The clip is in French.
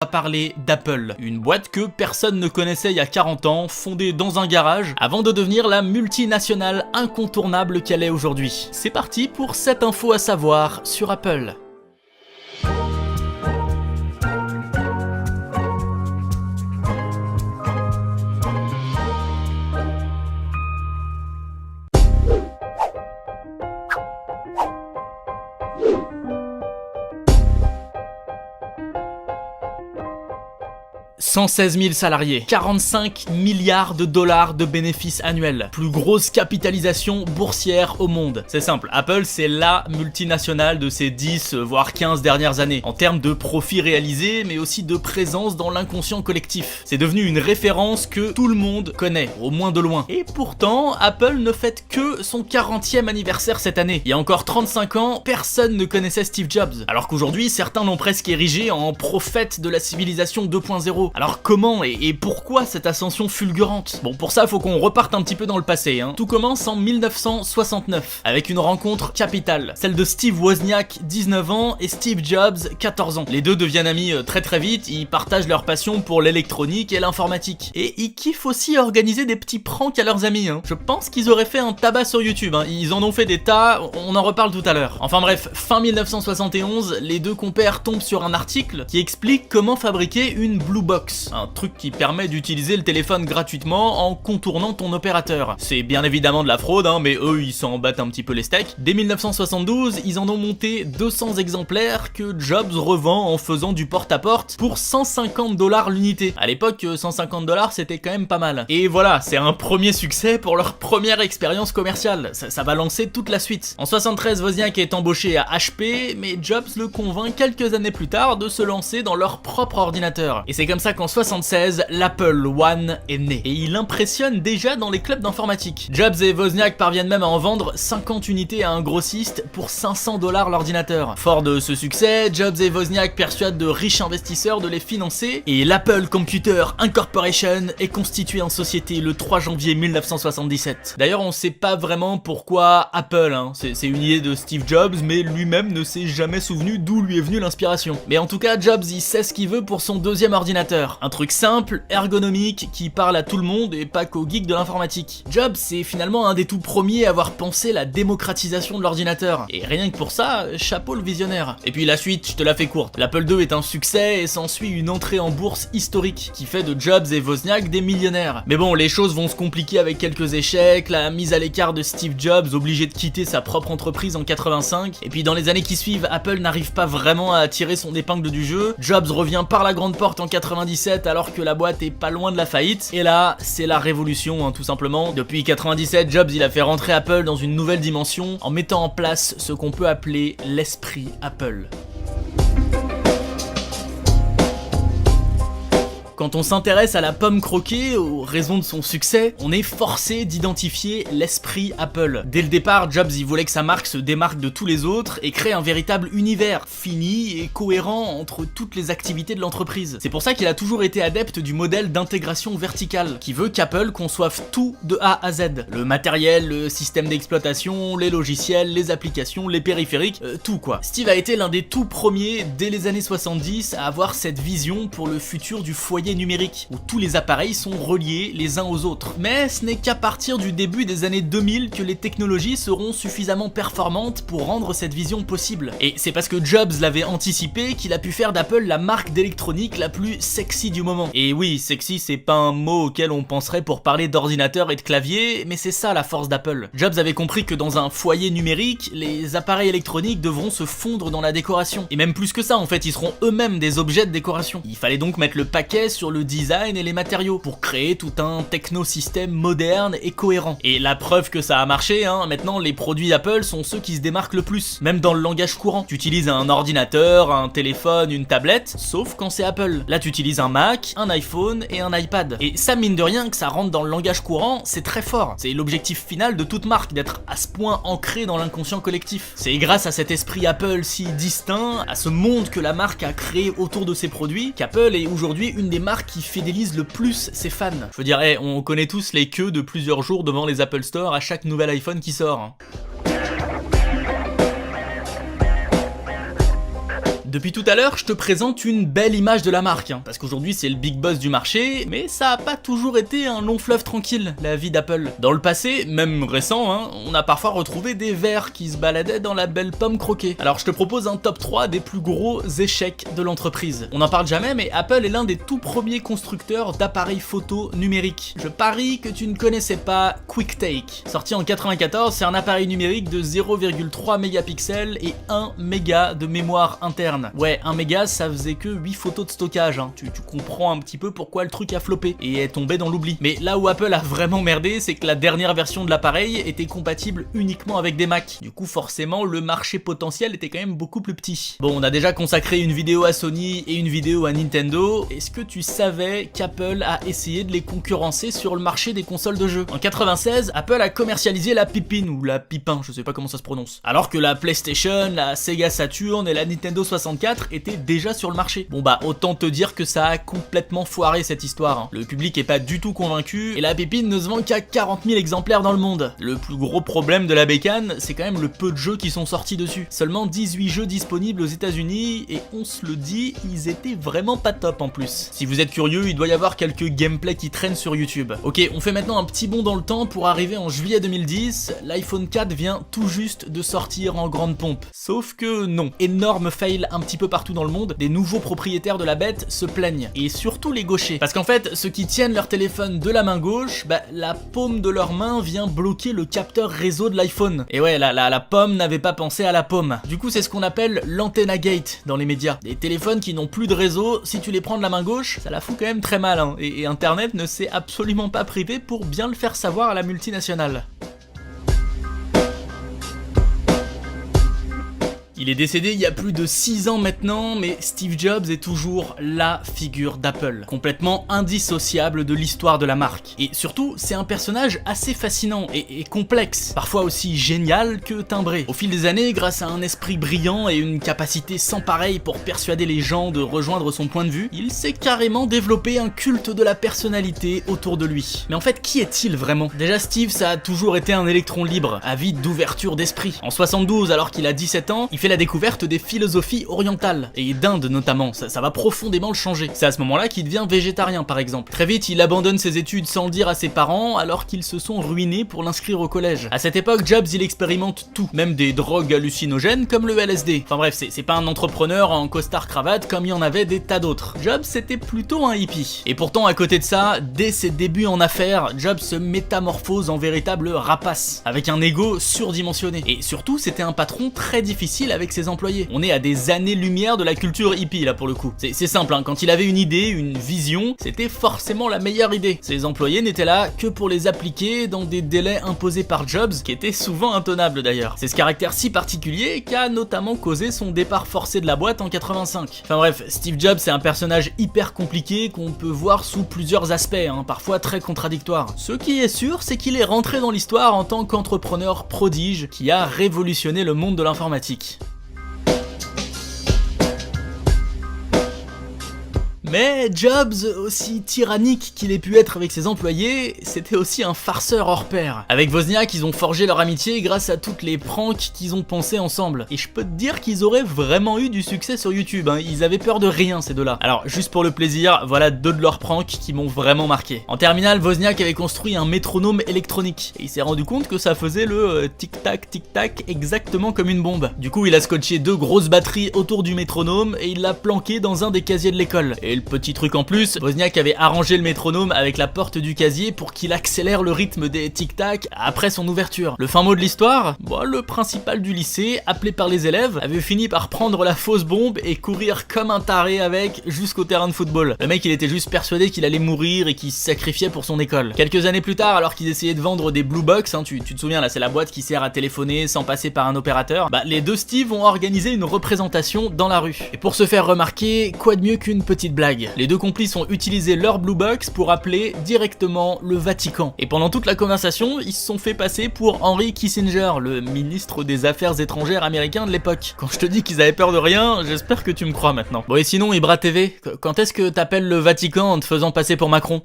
On va parler d'Apple, une boîte que personne ne connaissait il y a 40 ans, fondée dans un garage, avant de devenir la multinationale incontournable qu'elle est aujourd'hui. C'est parti pour cette info à savoir sur Apple. « 116 000 salariés, 45 milliards de dollars de bénéfices annuels, plus grosse capitalisation boursière au monde. » C'est simple, Apple c'est la multinationale de ces 10 voire 15 dernières années, en termes de profits réalisés mais aussi de présence dans l'inconscient collectif. C'est devenu une référence que tout le monde connaît, au moins de loin. Et pourtant, Apple ne fête que son 40e anniversaire cette année. Il y a encore 35 ans, personne ne connaissait Steve Jobs, alors qu'aujourd'hui certains l'ont presque érigé en prophète de la civilisation 2.0. Alors comment et pourquoi cette ascension fulgurante? Bon, pour ça, faut qu'on reparte un petit peu dans le passé, hein. Tout commence en 1969, avec une rencontre capitale, celle de Steve Wozniak, 19 ans, et Steve Jobs, 14 ans. Les deux deviennent amis très vite, ils partagent leur passion pour l'électronique et l'informatique. Et ils kiffent aussi organiser des petits pranks à leurs amis, hein. Je pense qu'ils auraient fait un tabac sur YouTube, hein. Ils en ont fait des tas, on en reparle tout à l'heure. Enfin bref, fin 1971, les deux compères tombent sur un article qui explique comment fabriquer une Blue Box. Un truc qui permet d'utiliser le téléphone gratuitement en contournant ton opérateur. C'est bien évidemment de la fraude, hein, mais eux ils s'en battent un petit peu les steaks. Dès 1972, ils en ont monté 200 exemplaires que Jobs revend en faisant du porte-à-porte pour 150 $ l'unité. À l'époque, 150 $ c'était quand même pas mal. Et voilà, c'est un premier succès pour leur première expérience commerciale. Ça va lancer toute la suite. En 73, Wozniak est embauché à HP, mais Jobs le convainc quelques années plus tard de se lancer dans leur propre ordinateur. Et c'est comme ça qu'en 76, l'Apple One est né. Et il impressionne déjà dans les clubs d'informatique. Jobs et Wozniak parviennent même à en vendre 50 unités à un grossiste pour 500 $ l'ordinateur. Fort de ce succès, Jobs et Wozniak persuadent de riches investisseurs de les financer et l'Apple Computer Incorporation est constituée en société le 3 janvier 1977. D'ailleurs, on sait pas vraiment pourquoi Apple, hein. C'est une idée de Steve Jobs, mais lui-même ne s'est jamais souvenu d'où lui est venue l'inspiration. Mais en tout cas, Jobs il sait ce qu'il veut pour son deuxième ordinateur. Un truc simple, ergonomique, qui parle à tout le monde et pas qu'aux geeks de l'informatique. Jobs, c'est finalement un des tout premiers à avoir pensé la démocratisation de l'ordinateur. Et rien que pour ça, chapeau le visionnaire. Et puis la suite, je te la fais courte. L'Apple II est un succès et s'ensuit une entrée en bourse historique qui fait de Jobs et Wozniak des millionnaires. Mais bon, les choses vont se compliquer avec quelques échecs, la mise à l'écart de Steve Jobs, obligé de quitter sa propre entreprise en 85. Et puis dans les années qui suivent, Apple n'arrive pas vraiment à tirer son épingle du jeu. Jobs revient par la grande porte en 97 alors que la boîte est pas loin de la faillite. Et là, c'est la révolution, hein, tout simplement. Depuis 97, Jobs il a fait rentrer Apple dans une nouvelle dimension en mettant en place ce qu'on peut appeler l'esprit Apple. Quand on s'intéresse à la pomme croquée, aux raisons de son succès, on est forcé d'identifier l'esprit Apple. Dès le départ, Jobs il voulait que sa marque se démarque de tous les autres et crée un véritable univers fini et cohérent entre toutes les activités de l'entreprise. C'est pour ça qu'il a toujours été adepte du modèle d'intégration verticale, qui veut qu'Apple conçoive tout de A à Z. Le matériel, le système d'exploitation, les logiciels, les applications, les périphériques, tout quoi. Steve a été l'un des tout premiers, dès les années 70, à avoir cette vision pour le futur du foyer numérique, où tous les appareils sont reliés les uns aux autres. Mais ce n'est qu'à partir du début des années 2000 que les technologies seront suffisamment performantes pour rendre cette vision possible. Et c'est parce que Jobs l'avait anticipé qu'il a pu faire d'Apple la marque d'électronique la plus sexy du moment. Et oui, sexy c'est pas un mot auquel on penserait pour parler d'ordinateur et de clavier, mais c'est ça la force d'Apple. Jobs avait compris que dans un foyer numérique, les appareils électroniques devront se fondre dans la décoration. Et même plus que ça, en fait, ils seront eux-mêmes des objets de décoration. Il fallait donc mettre le paquet sur le design et les matériaux pour créer tout un technosystème moderne et cohérent. Et la preuve que ça a marché, hein, maintenant les produits d'Apple sont ceux qui se démarquent le plus, même dans le langage courant. Tu utilises un ordinateur, un téléphone, une tablette, sauf quand c'est Apple. Là tu utilises un Mac, un iPhone et un iPad. Et ça mine de rien que ça rentre dans le langage courant, c'est très fort. C'est l'objectif final de toute marque, d'être à ce point ancré dans l'inconscient collectif. C'est grâce à cet esprit Apple si distinct, à ce monde que la marque a créé autour de ses produits, qu'Apple est aujourd'hui une des marques qui fidélise le plus ses fans. Je veux dire, on connaît tous les queues de plusieurs jours devant les Apple Store à chaque nouvel iPhone qui sort, hein. Depuis tout à l'heure, je te présente une belle image de la marque, hein, parce qu'aujourd'hui c'est le big boss du marché, mais ça a pas toujours été un long fleuve tranquille, la vie d'Apple. Dans le passé, même récent, hein, on a parfois retrouvé des vers qui se baladaient dans la belle pomme croquée. Alors je te propose un top 3 des plus gros échecs de l'entreprise. On n'en parle jamais, mais Apple est l'un des tout premiers constructeurs d'appareils photo numériques. Je parie que tu ne connaissais pas QuickTake. Sorti en 94, c'est un appareil numérique de 0,3 mégapixels et 1 méga de mémoire interne. Ouais, 1 méga, ça faisait que 8 photos de stockage, hein. Tu comprends un petit peu pourquoi le truc a floppé et est tombé dans l'oubli. Mais là où Apple a vraiment merdé, c'est que la dernière version de l'appareil était compatible uniquement avec des Mac. Du coup, forcément, le marché potentiel était quand même beaucoup plus petit. Bon, on a déjà consacré une vidéo à Sony et une vidéo à Nintendo. Est-ce que tu savais qu'Apple a essayé de les concurrencer sur le marché des consoles de jeux? En 96, Apple a commercialisé la Pipine ou la Pipin, je sais pas comment ça se prononce. Alors que la PlayStation, la Sega Saturn et la Nintendo 64 étaient déjà sur le marché. Bon bah autant te dire que ça a complètement foiré cette histoire, hein. Le public est pas du tout convaincu et la Pipine ne se vend qu'à 40 000 exemplaires dans le monde. Le plus gros problème de la bécane, c'est quand même le peu de jeux qui sont sortis dessus. Seulement 18 jeux disponibles aux États-Unis et on se le dit, ils étaient vraiment pas top en plus. Si vous êtes curieux, il doit y avoir quelques gameplays qui traînent sur YouTube. Ok, on fait maintenant un petit bond dans le temps pour arriver en juillet 2010. L'iPhone 4 vient tout juste de sortir en grande pompe. Sauf que non, énorme fail un petit peu partout dans le monde, des nouveaux propriétaires de la bête se plaignent. Et surtout les gauchers. Parce qu'en fait, ceux qui tiennent leur téléphone de la main gauche, bah la paume de leur main vient bloquer le capteur réseau de l'iPhone. Et ouais, la pomme n'avait pas pensé à la paume. Du coup, c'est ce qu'on appelle l'antenna gate dans les médias. Des téléphones qui n'ont plus de réseau, si tu les prends de la main gauche, ça la fout quand même très mal, hein. Et Internet ne s'est absolument pas privé pour bien le faire savoir à la multinationale. Il est décédé il y a plus de 6 ans maintenant, mais Steve Jobs est toujours la figure d'Apple, complètement indissociable de l'histoire de la marque. Et surtout, c'est un personnage assez fascinant et complexe, parfois aussi génial que timbré. Au fil des années, grâce à un esprit brillant et une capacité sans pareil pour persuader les gens de rejoindre son point de vue, il s'est carrément développé un culte de la personnalité autour de lui. Mais en fait, qui est-il vraiment? Déjà, Steve, ça a toujours été un électron libre, avide d'ouverture d'esprit. En 72, alors qu'il a 17 ans, il fait la découverte des philosophies orientales, et d'Inde notamment, ça va profondément le changer. C'est à ce moment-là qu'il devient végétarien par exemple. Très vite, il abandonne ses études sans le dire à ses parents, alors qu'ils se sont ruinés pour l'inscrire au collège. À cette époque, Jobs il expérimente tout, même des drogues hallucinogènes comme le LSD. Enfin bref, c'est pas un entrepreneur en costard-cravate comme il y en avait des tas d'autres. Jobs c'était plutôt un hippie. Et pourtant à côté de ça, dès ses débuts en affaires, Jobs se métamorphose en véritable rapace, avec un ego surdimensionné. Et surtout, c'était un patron très difficile avec ses employés. On est à des années-lumière de la culture hippie là pour le coup. C'est simple, hein, quand il avait une idée, une vision, c'était forcément la meilleure idée. Ses employés n'étaient là que pour les appliquer dans des délais imposés par Jobs, qui étaient souvent intenables d'ailleurs. C'est ce caractère si particulier qui a notamment causé son départ forcé de la boîte en 85. Enfin bref, Steve Jobs c'est un personnage hyper compliqué qu'on peut voir sous plusieurs aspects, hein, parfois très contradictoires. Ce qui est sûr, c'est qu'il est rentré dans l'histoire en tant qu'entrepreneur prodige qui a révolutionné le monde de l'informatique. Mais Jobs, aussi tyrannique qu'il ait pu être avec ses employés, c'était aussi un farceur hors pair. Avec Wozniak, ils ont forgé leur amitié grâce à toutes les pranks qu'ils ont pensé ensemble. Et je peux te dire qu'ils auraient vraiment eu du succès sur YouTube, hein. Ils avaient peur de rien ces deux-là. Alors juste pour le plaisir, voilà deux de leurs pranks qui m'ont vraiment marqué. En terminale, Wozniak avait construit un métronome électronique. Et il s'est rendu compte que ça faisait le tic-tac, tic-tac exactement comme une bombe. Du coup, il a scotché deux grosses batteries autour du métronome et il l'a planqué dans un des casiers de l'école. Et le petit truc en plus, Wozniak avait arrangé le métronome avec la porte du casier pour qu'il accélère le rythme des tic-tac après son ouverture. Le fin mot de l'histoire, bon, le principal du lycée, appelé par les élèves, avait fini par prendre la fausse bombe et courir comme un taré avec jusqu'au terrain de football. Le mec il était juste persuadé qu'il allait mourir et qu'il se sacrifiait pour son école. Quelques années plus tard, alors qu'ils essayaient de vendre des Blue Box, hein, tu te souviens là, c'est la boîte qui sert à téléphoner sans passer par un opérateur, bah les deux Steve ont organisé une représentation dans la rue. Et pour se faire remarquer, quoi de mieux qu'une petite blague? Les deux complices ont utilisé leur Blue Box pour appeler directement le Vatican. Et pendant toute la conversation, ils se sont fait passer pour Henry Kissinger, le ministre des Affaires étrangères américain de l'époque. Quand je te dis qu'ils avaient peur de rien, j'espère que tu me crois maintenant. Bon et sinon, Ibra TV, quand est-ce que t'appelles le Vatican en te faisant passer pour Macron ?